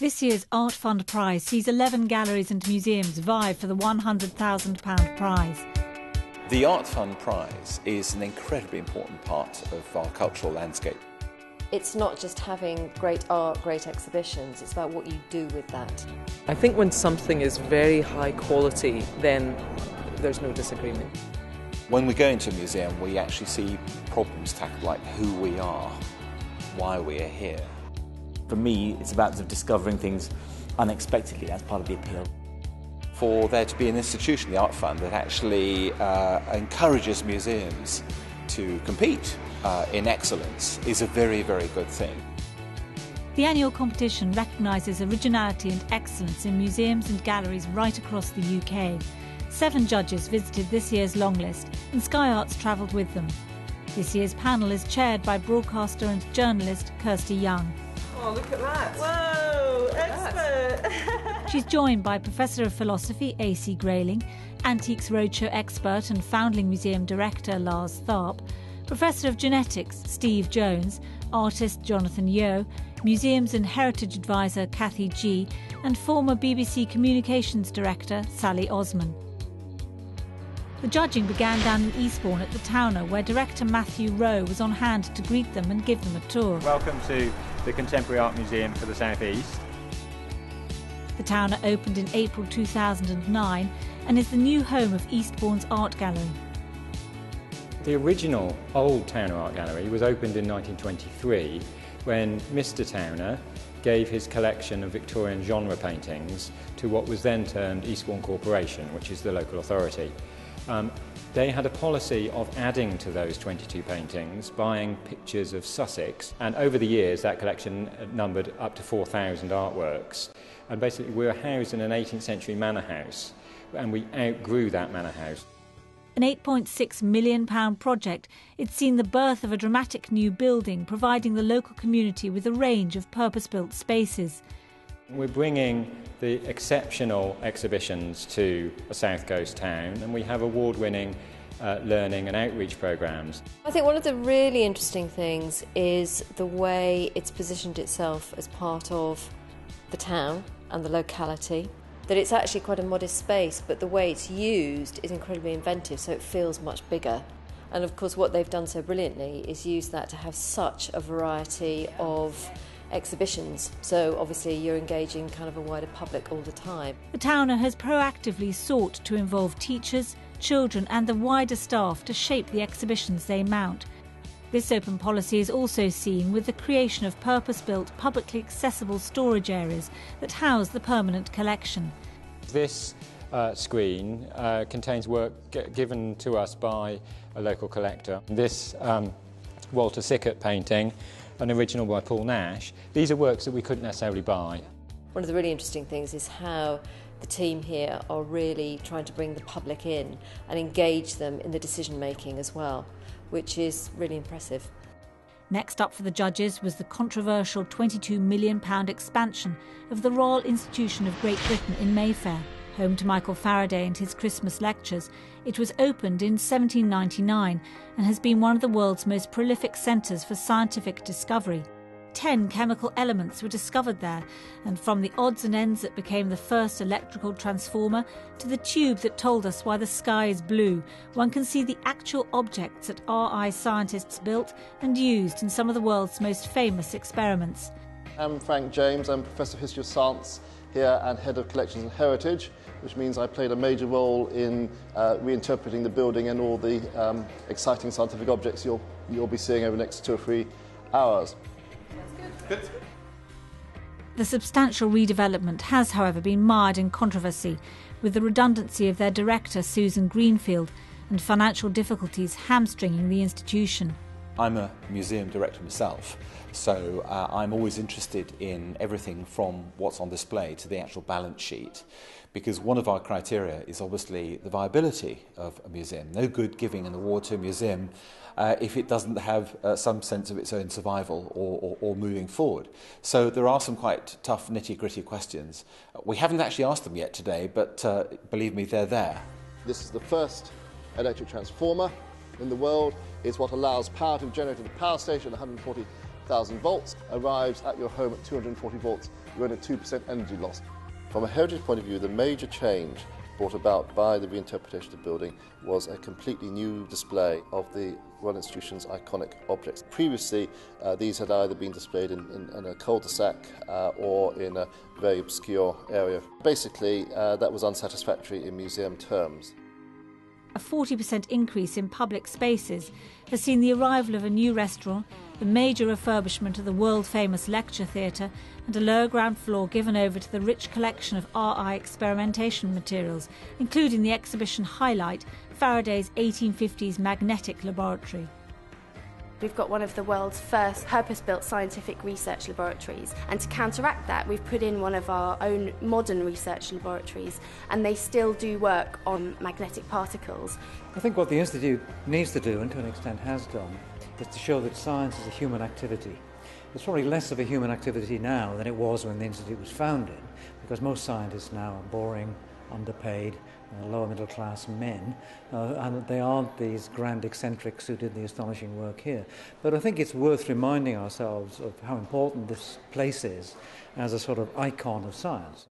This year's Art Fund Prize sees 11 galleries and museums vie for the £100,000 prize. The Art Fund Prize is an incredibly important part of our cultural landscape. It's not just having great art, great exhibitions, it's about what you do with that. I think when something is very high quality, then there's no disagreement. When we go into a museum, we actually see problems tackled, like who we are, why we are here. For me, it's about sort of discovering things unexpectedly. That's part of the appeal. For there to be an institution, the Art Fund, that actually encourages museums to compete in excellence is a very, very good thing. The annual competition recognises originality and excellence in museums and galleries right across the UK. 7 judges visited this year's longlist, and Sky Arts travelled with them. This year's panel is chaired by broadcaster and journalist Kirsty Young. Oh, look at that. Whoa, expert. She's joined by Professor of Philosophy A.C. Grayling, Antiques Roadshow expert and Foundling Museum director Lars Tharp, Professor of Genetics Steve Jones, artist Jonathan Yeo, Museums and Heritage Advisor Kathy G, and former BBC Communications Director Sally Osman. The judging began down in Eastbourne at the Towner, where director Matthew Rowe was on hand to greet them and give them a tour. Welcome to the Contemporary Art Museum for the South East. The Towner opened in April 2009 and is the new home of Eastbourne's art gallery. The original old Towner Art Gallery was opened in 1923 when Mr. Towner gave his collection of Victorian genre paintings to what was then termed Eastbourne Corporation, which is the local authority. They had a policy of adding to those 22 paintings, buying pictures of Sussex, and over the years that collection numbered up to 4,000 artworks. And basically we were housed in an 18th century manor house, and we outgrew that manor house. An £8.6 million project, it's seen the birth of a dramatic new building, providing the local community with a range of purpose-built spaces. We're bringing the exceptional exhibitions to a South Coast town, and we have award-winning learning and outreach programmes. I think one of the really interesting things is the way it's positioned itself as part of the town and the locality. That it's actually quite a modest space, but the way it's used is incredibly inventive, so it feels much bigger. And of course what they've done so brilliantly is use that to have such a variety of exhibitions, so obviously you're engaging kind of a wider public all the time. The Towner has proactively sought to involve teachers, children and the wider staff to shape the exhibitions they mount. This open policy is also seen with the creation of purpose-built, publicly accessible storage areas that house the permanent collection. This screen contains work given to us by a local collector. This Walter Sickert painting, an original by Paul Nash, these are works that we couldn't necessarily buy. One of the really interesting things is how the team here are really trying to bring the public in and engage them in the decision making as well, which is really impressive. Next up for the judges was the controversial £22 million expansion of the Royal Institution of Great Britain in Mayfair. Home to Michael Faraday and his Christmas lectures, it was opened in 1799 and has been one of the world's most prolific centres for scientific discovery. 10 chemical elements were discovered there, and from the odds and ends that became the first electrical transformer to the tube that told us why the sky is blue, one can see the actual objects that RI scientists built and used in some of the world's most famous experiments. I'm Frank James, I'm Professor of History of Science here and Head of Collections and Heritage, which means I played a major role in reinterpreting the building and all the exciting scientific objects you'll be seeing over the next 2 or 3 hours. Good. The substantial redevelopment has, however, been mired in controversy, with the redundancy of their director, Susan Greenfield, and financial difficulties hamstringing the institution. I'm a museum director myself, so I'm always interested in everything from what's on display to the actual balance sheet, because one of our criteria is obviously the viability of a museum. No good giving an award to a museum if it doesn't have some sense of its own survival or moving forward. So there are some quite tough nitty-gritty questions. We haven't actually asked them yet today, but believe me, they're there. This is the first electric transformer in the world. It's what allows power to be generated at the power station at 140 1000 volts, arrives at your home at 240 volts, you're in a 2% energy loss. From a heritage point of view, the major change brought about by the reinterpretation of the building was a completely new display of the Royal Institution's iconic objects. Previously, these had either been displayed in a cul-de-sac or in a very obscure area. Basically, that was unsatisfactory in museum terms. A 40% increase in public spaces has seen the arrival of a new restaurant, the major refurbishment of the world-famous lecture theatre, and a lower ground floor given over to the rich collection of RI experimentation materials, including the exhibition highlight, Faraday's 1850s magnetic laboratory. We've got one of the world's first purpose-built scientific research laboratories, and to counteract that we've put in one of our own modern research laboratories, and they still do work on magnetic particles. I think what the Institute needs to do, and to an extent has done, is to show that science is a human activity. It's probably less of a human activity now than it was when the Institute was founded, because most scientists now are boring, underpaid, lower middle class men, and they aren't these grand eccentrics who did the astonishing work here. But I think it's worth reminding ourselves of how important this place is as a sort of icon of science.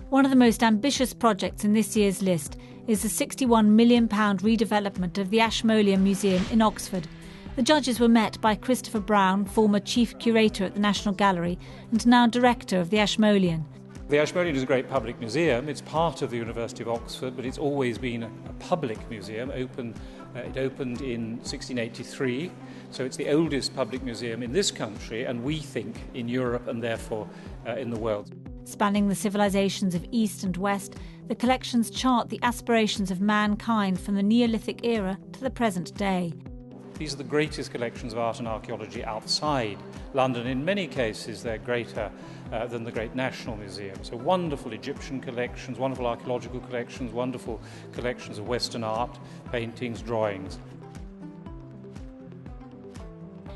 One of the most ambitious projects in this year's list is the £61 million redevelopment of the Ashmolean Museum in Oxford. The judges were met by Christopher Brown, former Chief Curator at the National Gallery and now Director of the Ashmolean. The Ashmolean is a great public museum. It's part of the University of Oxford, but it's always been a public museum. It opened in 1683, so it's the oldest public museum in this country, and we think in Europe and therefore in the world. Spanning the civilizations of East and West, the collections chart the aspirations of mankind from the Neolithic era to the present day. These are the greatest collections of art and archaeology outside London. In many cases, they're greater than the great National Museum. So wonderful Egyptian collections, wonderful archaeological collections, wonderful collections of Western art, paintings, drawings.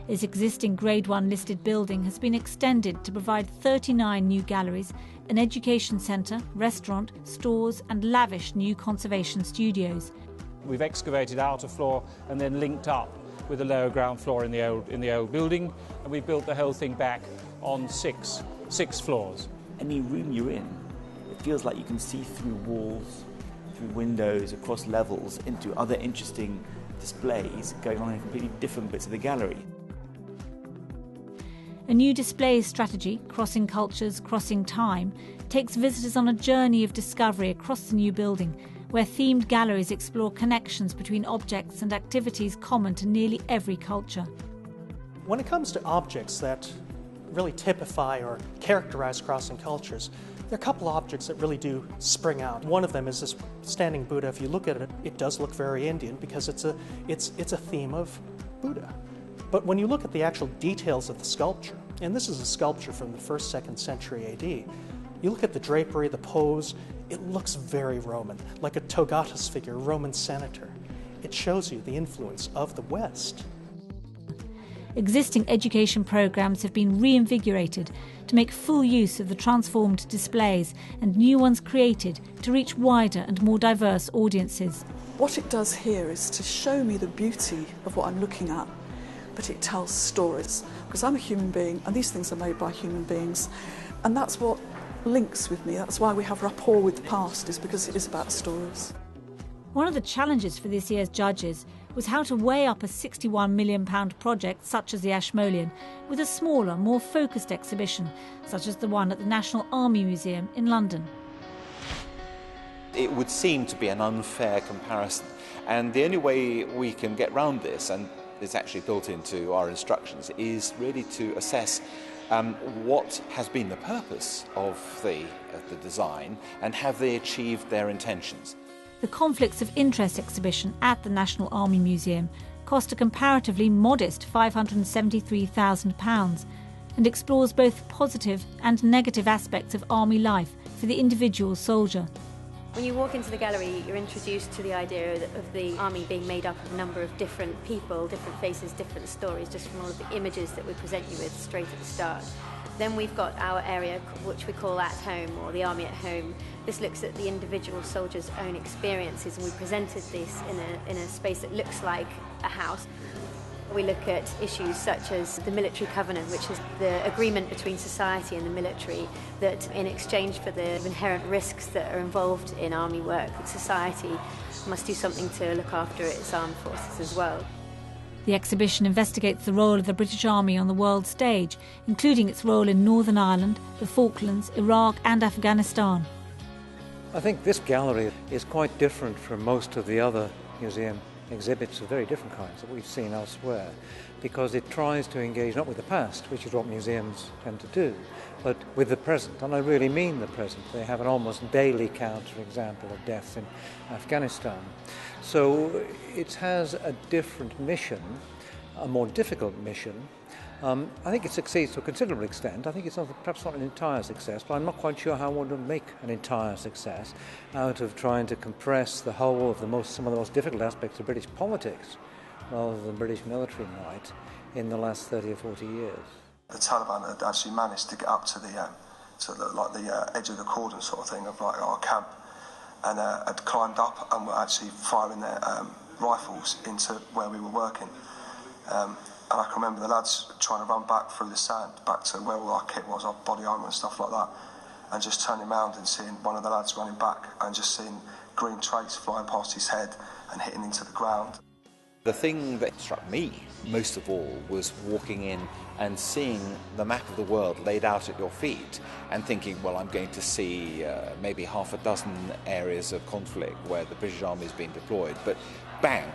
Its existing Grade 1 listed building has been extended to provide 39 new galleries, an education centre, restaurant, stores and lavish new conservation studios. We've excavated out a floor and then linked up with the lower ground floor in the old building, and we built the whole thing back on six floors. Any room you're in, it feels like you can see through walls, through windows, across levels, into other interesting displays going on in completely different bits of the gallery. A new display strategy, Crossing Cultures, Crossing Time, takes visitors on a journey of discovery across the new building, where themed galleries explore connections between objects and activities common to nearly every culture. When it comes to objects that really typify or characterize crossing cultures, there are a couple objects that really do spring out. One of them is this standing Buddha. If you look at it, it does look very Indian because it's a theme of Buddha. But when you look at the actual details of the sculpture, and this is a sculpture from the 1st, 2nd century AD, you look at the drapery, the pose, it looks very Roman, like a togatus figure, a Roman senator. It shows you the influence of the West. Existing education programmes have been reinvigorated to make full use of the transformed displays and new ones created to reach wider and more diverse audiences. What it does here is to show me the beauty of what I'm looking at, but it tells stories, because I'm a human being and these things are made by human beings, and that's what links with me. That's why we have rapport with the past, is because it is about stories. One of the challenges for this year's judges was how to weigh up a £61 million project such as the Ashmolean with a smaller, more focused exhibition such as the one at the National Army Museum in London. It would seem to be an unfair comparison, and the only way we can get round this, and it's actually built into our instructions, is really to assess what has been the purpose of the design and have they achieved their intentions. The Conflicts of Interest exhibition at the National Army Museum cost a comparatively modest £573,000 and explores both positive and negative aspects of army life for the individual soldier. When you walk into the gallery, you're introduced to the idea of the army being made up of a number of different people, different faces, different stories, just from all of the images that we present you with straight at the start. Then we've got our area, which we call At Home, or the Army at Home. This looks at the individual soldier's own experiences, and we presented this in a space that looks like a house. We look at issues such as the military covenant, which is the agreement between society and the military that in exchange for the inherent risks that are involved in army work, that society must do something to look after its armed forces as well. The exhibition investigates the role of the British Army on the world stage, including its role in Northern Ireland, the Falklands, Iraq and Afghanistan. I think this gallery is quite different from most of the other museum exhibits of very different kinds that we've seen elsewhere, because it tries to engage not with the past, which is what museums tend to do, but with the present, and I really mean the present. They have an almost daily count, for example, of deaths in Afghanistan. So it has a different mission, a more difficult mission. I think it succeeds to a considerable extent. I think it's perhaps not an entire success, but I'm not quite sure how one would make an entire success out of trying to compress the whole of some of the most difficult aspects of British politics rather than British military might in the last 30 or 40 years. The Taliban had actually managed to get up to the edge of the cordon sort of thing of like our camp, and had climbed up and were actually firing their rifles into where we were working. And I can remember the lads trying to run back through the sand, back to where all our kit was, our body armour and stuff like that, and just turning around and seeing one of the lads running back and just seeing green trace flying past his head and hitting into the ground. The thing that struck me most of all was walking in and seeing the map of the world laid out at your feet and thinking, well, I'm going to see maybe half a dozen areas of conflict where the British Army is being deployed, but bang,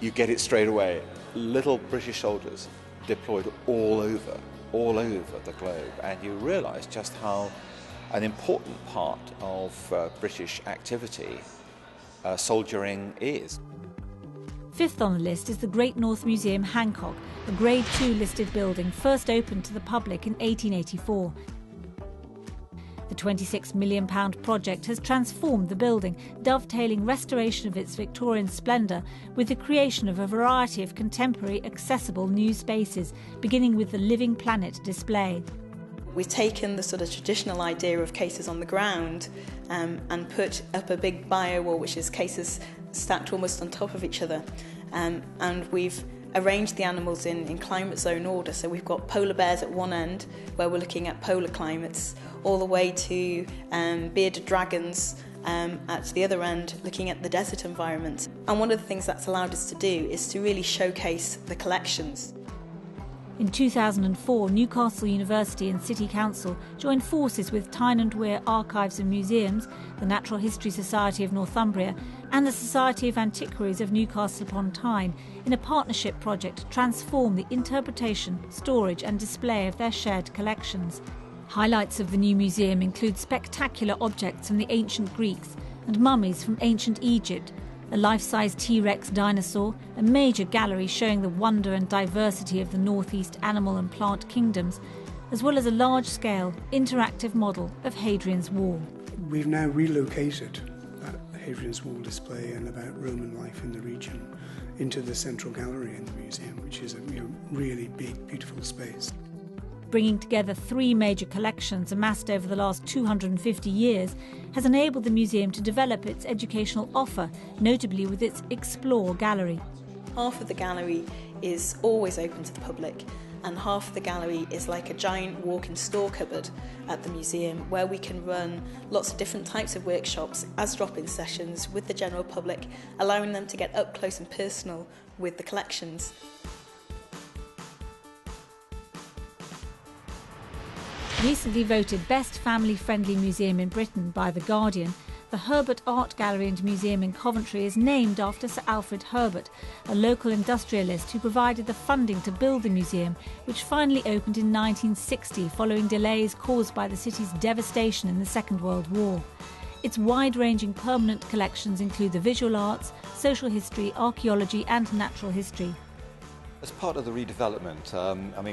you get it straight away. Little British soldiers deployed all over the globe, and you realise just how an important part of British activity soldiering is. Fifth on the list is the Great North Museum Hancock, a Grade II listed building first opened to the public in 1884. The £26 million project has transformed the building, dovetailing restoration of its Victorian splendour with the creation of a variety of contemporary, accessible new spaces, beginning with the Living Planet display. We've taken the sort of traditional idea of cases on the ground and put up a big bio wall, which is cases stacked almost on top of each other. And we've arranged the animals in climate zone order. So we've got polar bears at one end, where we're looking at polar climates, all the way to bearded dragons at the other end, looking at the desert environment. And one of the things that's allowed us to do is to really showcase the collections. In 2004, Newcastle University and City Council joined forces with Tyne and Wear Archives and Museums, the Natural History Society of Northumbria and the Society of Antiquaries of Newcastle upon Tyne in a partnership project to transform the interpretation, storage and display of their shared collections. Highlights of the new museum include spectacular objects from the ancient Greeks and mummies from ancient Egypt, a life-size T-Rex dinosaur, a major gallery showing the wonder and diversity of the northeast animal and plant kingdoms, as well as a large-scale, interactive model of Hadrian's Wall. We've now relocated that Hadrian's Wall display and about Roman life in the region into the central gallery in the museum, which is a really big, beautiful space. Bringing together three major collections amassed over the last 250 years has enabled the museum to develop its educational offer, notably with its Explore gallery. Half of the gallery is always open to the public, and half of the gallery is like a giant walk-in store cupboard at the museum, where we can run lots of different types of workshops as drop-in sessions with the general public, allowing them to get up close and personal with the collections. Recently voted Best Family-Friendly Museum in Britain by The Guardian, the Herbert Art Gallery and Museum in Coventry is named after Sir Alfred Herbert, a local industrialist who provided the funding to build the museum, which finally opened in 1960 following delays caused by the city's devastation in the Second World War. Its wide-ranging permanent collections include the visual arts, social history, archaeology and natural history. As part of the redevelopment,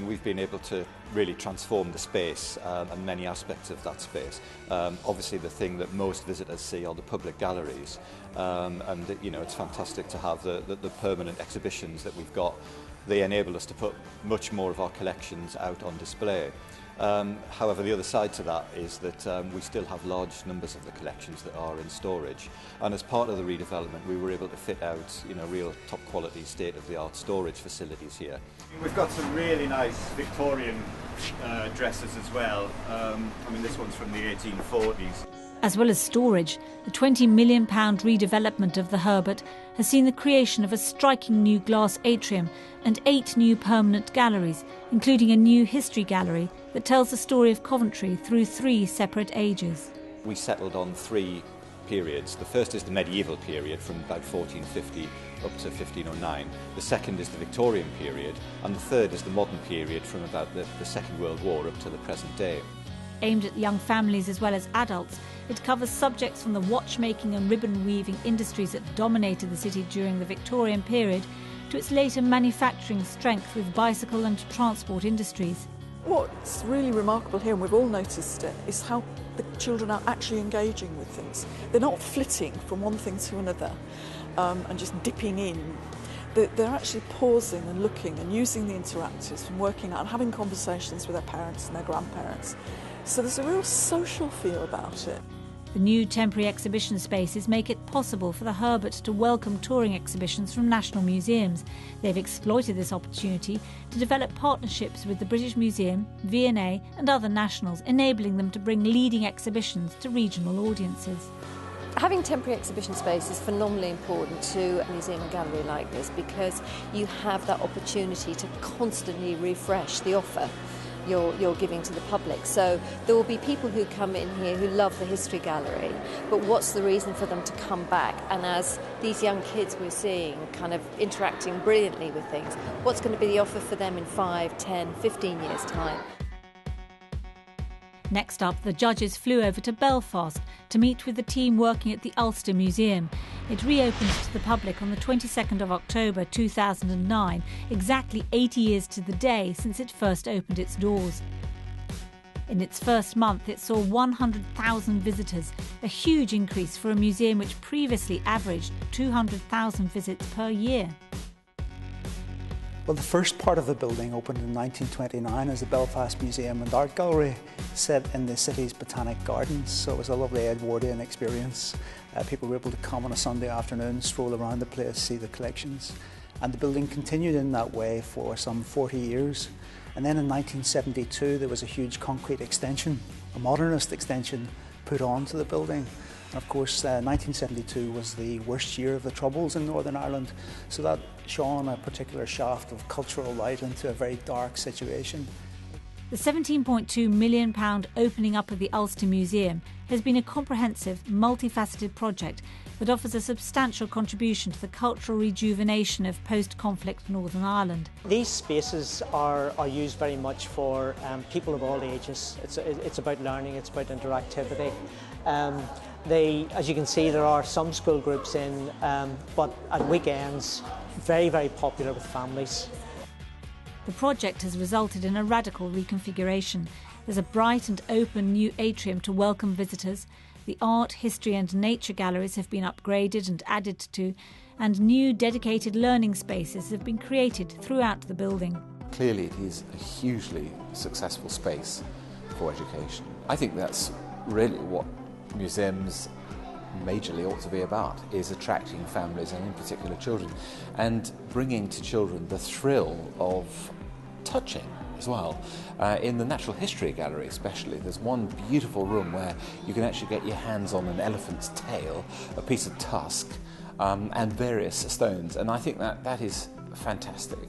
we've been able to really transform the space and many aspects of that space. Obviously, the thing that most visitors see are the public galleries, and it's fantastic to have the permanent exhibitions that we've got. They enable us to put much more of our collections out on display. However, the other side to that is that we still have large numbers of the collections that are in storage, and as part of the redevelopment we were able to fit out real top quality state-of-the-art storage facilities here. We've got some really nice Victorian dresses as well. I mean, this one's from the 1840s. As well as storage, the £20 million redevelopment of the Herbert has seen the creation of a striking new glass atrium and 8 new permanent galleries, including a new history gallery that tells the story of Coventry through 3 separate ages. We settled on 3 periods. The first is the medieval period from about 1450 up to 1509. The second is the Victorian period, and the third is the modern period from about the Second World War up to the present day. Aimed at young families as well as adults, it covers subjects from the watchmaking and ribbon weaving industries that dominated the city during the Victorian period to its later manufacturing strength with bicycle and transport industries. What's really remarkable here, and we've all noticed it, is how the children are actually engaging with things. They're not flitting from one thing to another and just dipping in. They're actually pausing and looking and using the interactives and working out and having conversations with their parents and their grandparents. So there's a real social feel about it. The new temporary exhibition spaces make it possible for the Herbert to welcome touring exhibitions from national museums. They've exploited this opportunity to develop partnerships with the British Museum, V&A and other nationals, enabling them to bring leading exhibitions to regional audiences. Having temporary exhibition space is phenomenally important to a museum and gallery like this because you have that opportunity to constantly refresh the offer you're giving to the public. So there will be people who come in here who love the history gallery, but what's the reason for them to come back? And as these young kids we're seeing kind of interacting brilliantly with things, what's going to be the offer for them in 5, 10, 15 years' time? Next up, the judges flew over to Belfast to meet with the team working at the Ulster Museum. It reopens to the public on the 22nd of October 2009, exactly 80 years to the day since it first opened its doors. In its first month, it saw 100,000 visitors, a huge increase for a museum which previously averaged 200,000 visits per year. Well, the first part of the building opened in 1929 as the Belfast Museum and Art Gallery, set in the city's botanic gardens, so it was a lovely Edwardian experience. People were able to come on a Sunday afternoon, stroll around the place, see the collections, and the building continued in that way for some 40 years. And then in 1972 there was a huge concrete extension, a modernist extension, put onto the building. And of course 1972 was the worst year of the Troubles in Northern Ireland, so that shone a particular shaft of cultural light into a very dark situation. The £17.2 million opening up of the Ulster Museum has been a comprehensive, multifaceted project that offers a substantial contribution to the cultural rejuvenation of post-conflict Northern Ireland. These spaces are used very much for people of all ages. It's about learning, it's about interactivity. As you can see, there are some school groups in, but at weekends, very, very popular with families. The project has resulted in a radical reconfiguration. There's a bright and open new atrium to welcome visitors. The art, history and nature galleries have been upgraded and added to, and new dedicated learning spaces have been created throughout the building. Clearly it is a hugely successful space for education. I think that's really what museums majorly ought to be about, is attracting families and in particular children, and bringing to children the thrill of touching as well. In the Natural History Gallery especially, there's one beautiful room where you can actually get your hands on an elephant's tail, a piece of tusk, and various stones, and I think that is fantastic.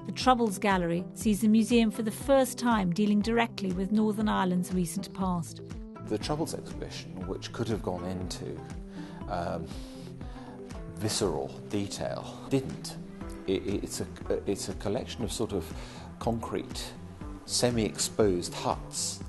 The Troubles Gallery sees the museum for the first time dealing directly with Northern Ireland's recent past. The Troubles exhibition, which could have gone into visceral detail, didn't. It's a collection of sort of concrete, semi-exposed huts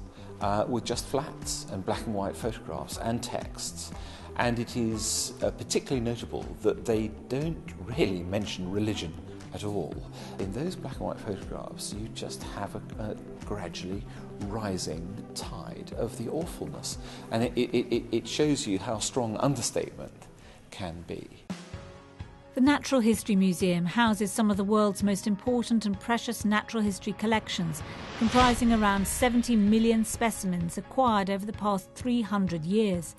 with just flats and black and white photographs and texts. And it is particularly notable that they don't really mention religion at all. In those black and white photographs, you just have a gradually rising tide of the awfulness. And it shows you how strong understatement can be. The Natural History Museum houses some of the world's most important and precious natural history collections, comprising around 70 million specimens acquired over the past 300 years.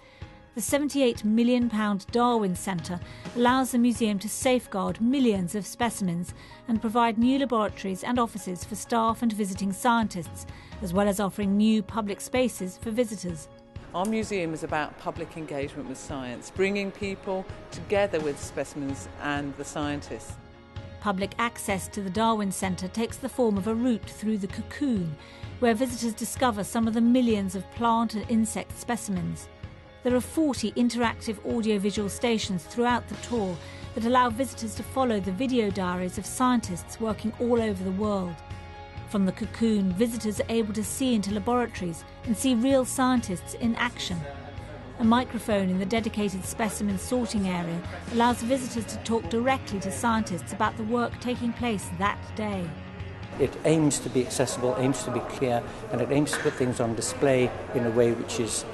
The £78 million Darwin Centre allows the museum to safeguard millions of specimens and provide new laboratories and offices for staff and visiting scientists, as well as offering new public spaces for visitors. Our museum is about public engagement with science, bringing people together with specimens and the scientists. Public access to the Darwin Centre takes the form of a route through the cocoon, where visitors discover some of the millions of plant and insect specimens. There are 40 interactive audiovisual stations throughout the tour that allow visitors to follow the video diaries of scientists working all over the world. From the cocoon, visitors are able to see into laboratories and see real scientists in action. A microphone in the dedicated specimen sorting area allows visitors to talk directly to scientists about the work taking place that day. It aims to be accessible, aims to be clear, and it aims to put things on display in a way which is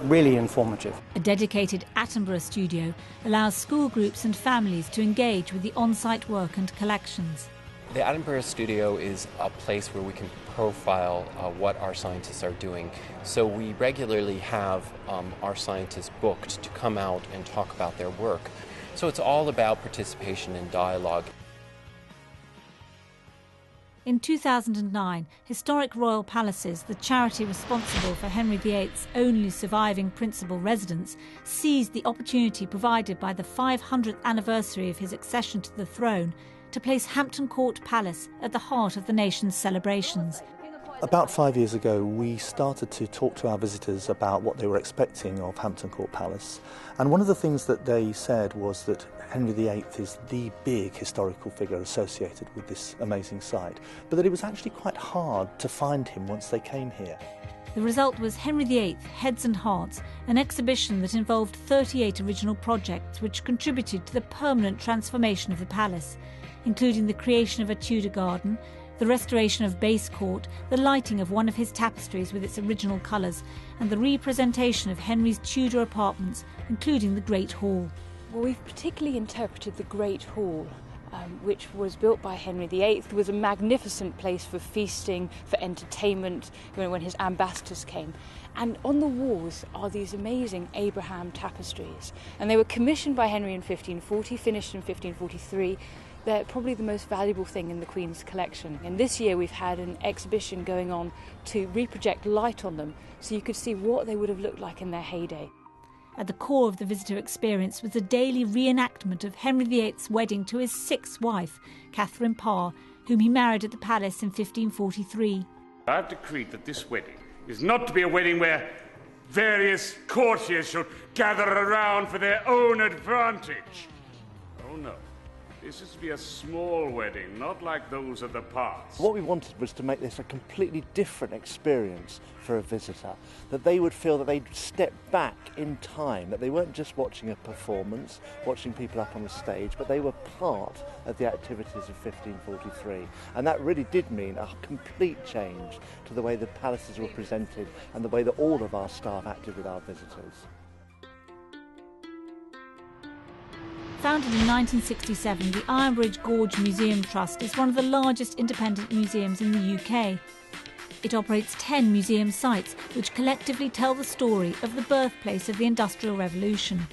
really informative. A dedicated Attenborough studio allows school groups and families to engage with the on-site work and collections. The Attenborough Studio is a place where we can profile what our scientists are doing. So we regularly have our scientists booked to come out and talk about their work. So it's all about participation and dialogue. In 2009, Historic Royal Palaces, the charity responsible for Henry VIII's only surviving principal residence, seized the opportunity provided by the 500th anniversary of his accession to the throne to place Hampton Court Palace at the heart of the nation's celebrations. About 5 years ago, we started to talk to our visitors about what they were expecting of Hampton Court Palace. And one of the things that they said was that Henry VIII is the big historical figure associated with this amazing site, but that it was actually quite hard to find him once they came here. The result was Henry VIII, Heads and Hearts, an exhibition that involved 38 original projects which contributed to the permanent transformation of the palace, including the creation of a Tudor garden, the restoration of Base Court, the lighting of one of his tapestries with its original colours, and the representation of Henry's Tudor apartments, including the Great Hall. Well, we've particularly interpreted the Great Hall, which was built by Henry VIII. It was a magnificent place for feasting, for entertainment, when his ambassadors came. And on the walls are these amazing Abraham tapestries. And they were commissioned by Henry in 1540, finished in 1543. They're probably the most valuable thing in the Queen's collection. And this year we've had an exhibition going on to reproject light on them so you could see what they would have looked like in their heyday. At the core of the visitor experience was a daily reenactment of Henry VIII's wedding to his sixth wife, Catherine Parr, whom he married at the palace in 1543. I have decreed that this wedding is not to be a wedding where various courtiers shall gather around for their own advantage. Oh no. This is to be a small wedding, not like those of the past. What we wanted was to make this a completely different experience for a visitor, that they would feel that they'd step back in time, that they weren't just watching a performance, watching people up on the stage, but they were part of the activities of 1543. And that really did mean a complete change to the way the palaces were presented and the way that all of our staff acted with our visitors. Founded in 1967, the Ironbridge Gorge Museum Trust is one of the largest independent museums in the UK. It operates 10 museum sites, which collectively tell the story of the birthplace of the Industrial Revolution.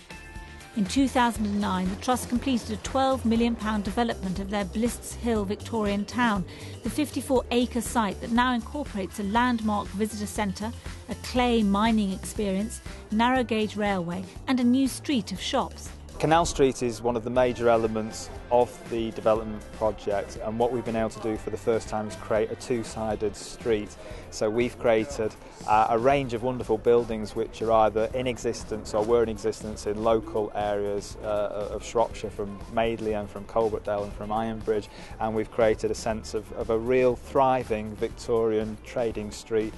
In 2009, the Trust completed a £12 million development of their Blists Hill Victorian town, the 54-acre site that now incorporates a landmark visitor centre, a clay mining experience, narrow gauge railway and a new street of shops. Canal Street is one of the major elements of the development project, and what we've been able to do for the first time is create a two-sided street. So we've created a range of wonderful buildings which are either in existence or were in existence in local areas of Shropshire, from Madeley and from Coalbrookdale and from Ironbridge, and we've created a sense of a real thriving Victorian trading street.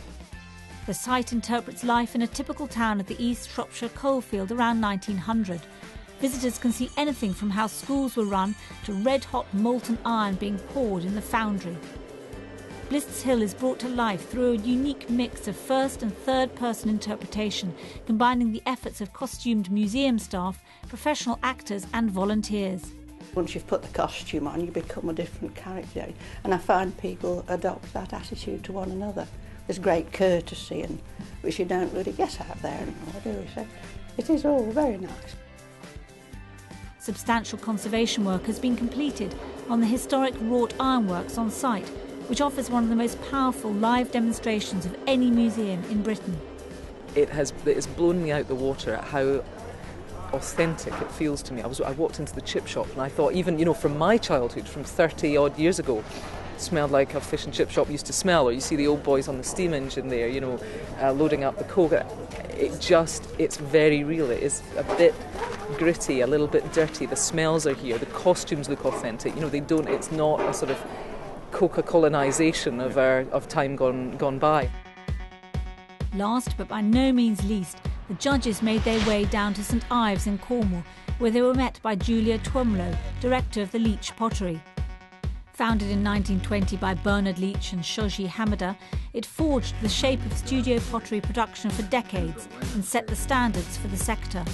The site interprets life in a typical town at the East Shropshire coalfield around 1900. Visitors can see anything from how schools were run to red-hot molten iron being poured in the foundry. Blists Hill is brought to life through a unique mix of first and third-person interpretation, combining the efforts of costumed museum staff, professional actors and volunteers. Once you've put the costume on, you become a different character. And I find people adopt that attitude to one another. There's great courtesy, and which you don't really get out there anymore, do we? So it is all very nice. Substantial conservation work has been completed on the historic wrought ironworks on site, which offers one of the most powerful live demonstrations of any museum in Britain. It's blown me out the water at how authentic it feels to me. I walked into the chip shop and I thought, even from my childhood, from 30 odd years ago, it smelled like a fish and chip shop used to smell. Or you see the old boys on the steam engine there, loading up the coke. It's very real. It is a bit gritty, a little bit dirty. The smells are here. The costumes look authentic. It's not a sort of Coca-Colonisation of time gone by. Last but by no means least, the judges made their way down to St Ives in Cornwall, where they were met by Julia Twemlow, director of the Leach Pottery. Founded in 1920 by Bernard Leach and Shoji Hamada, it forged the shape of studio pottery production for decades and set the standards for the sector.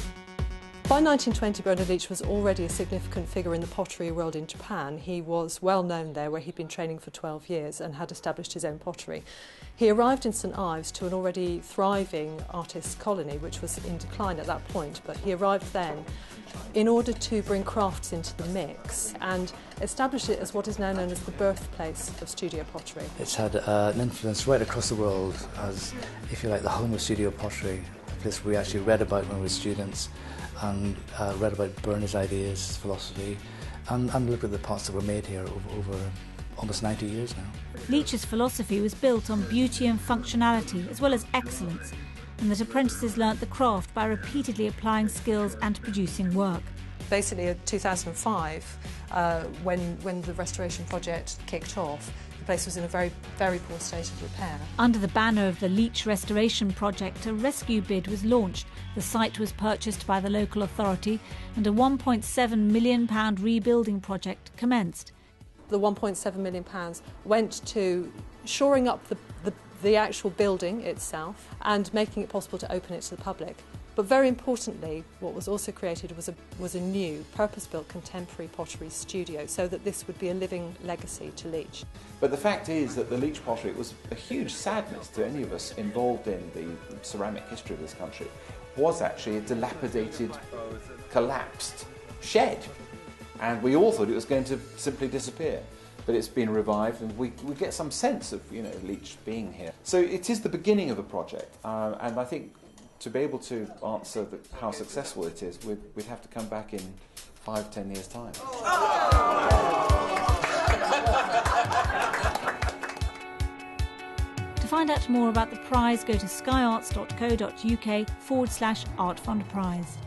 By 1920, Bernard Leach was already a significant figure in the pottery world in Japan. He was well known there, where he'd been training for 12 years and had established his own pottery. He arrived in St Ives to an already thriving artists' colony, which was in decline at that point, but he arrived then in order to bring crafts into the mix and establish it as what is now known as the birthplace of studio pottery. It's had an influence right across the world as, if you like, the home of studio pottery, a place we actually read about when we were students, and read about Bernard's ideas, his philosophy, and look at the pots that were made here over almost 90 years now. Leach's philosophy was built on beauty and functionality, as well as excellence, and that apprentices learnt the craft by repeatedly applying skills and producing work. Basically, in 2005, when the restoration project kicked off, the place was in a very, very poor state of repair. Under the banner of the Leach Restoration Project, a rescue bid was launched. The site was purchased by the local authority and a £1.7 million rebuilding project commenced. The £1.7 million went to shoring up the actual building itself and making it possible to open it to the public. But very importantly, what was also created was a new, purpose-built contemporary pottery studio, so that this would be a living legacy to Leach. But the fact is that the Leach pottery was a huge sadness to any of us involved in the ceramic history of this country, was actually a dilapidated, collapsed shed. And we all thought it was going to simply disappear. But it's been revived, and we get some sense of Leach being here. So it is the beginning of a project, and I think to be able to answer how successful it is, we'd have to come back in 5-10 years' time. To find out more about the prize, go to skyarts.co.uk/Art Fund Prize.